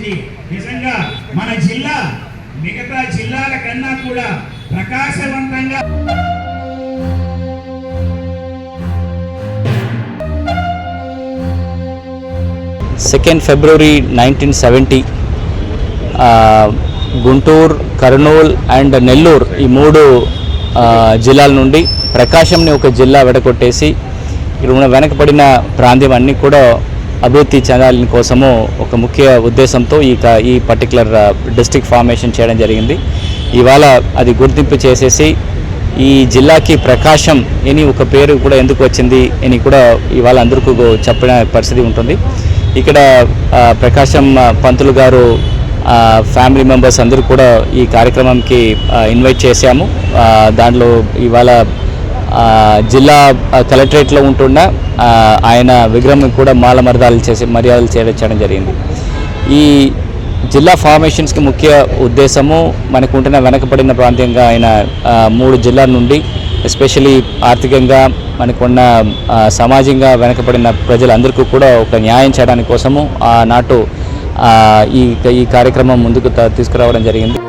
వచ్చింది. నిజంగా మన జిల్లా మిగతా జిల్లాల కన్నా కూడా ప్రకాశవంతంగా February 1970 గుంటూరు, కర్నూలు అండ్ నెల్లూరు ఈ మూడు జిల్లాల నుండి ప్రకాశంని ఒక జిల్లా వెడగొట్టేసి ఇక్కడ వెనకబడిన ప్రాంతం అన్నీ కూడా అభివృద్ధి చెందాలని కోసము ఒక ముఖ్య ఉద్దేశంతో ఈ పర్టికులర్ డిస్ట్రిక్ట్ ఫార్మేషన్ చేయడం జరిగింది. ఇవాళ అది గుర్తింపు చేసేసి ఈ జిల్లాకి ప్రకాశం అని ఒక పేరు కూడా ఎందుకు వచ్చింది అని కూడా ఇవాళ అందరికీ చెప్పిన పరిస్థితి ఉంటుంది. ఇక్కడ ప్రకాశం పంతులు గారు ఫ్యామిలీ మెంబర్స్ అందరూ కూడా ఈ కార్యక్రమంకి ఇన్వైట్ చేశాము. దాంట్లో ఇవాళ జిల్లా కలెక్టరేట్లో ఉంటున్న ఆయన విగ్రహం కూడా మర్యాదలు చేయడం జరిగింది. ఈ జిల్లా ఫార్మేషన్స్కి ముఖ్య ఉద్దేశము మనకు ఉంటున్న వెనకబడిన ప్రాంతంగా ఆయన 3 జిల్లాల నుండి ఎస్పెషలీ ఆర్థికంగా మనకున్న సమాజంగా వెనకబడిన ప్రజలందరికీ కూడా ఒక న్యాయం చేయడానికి కోసము ఆనాటు ఈ కార్యక్రమం ముందుకు తీసుకురావడం జరిగింది.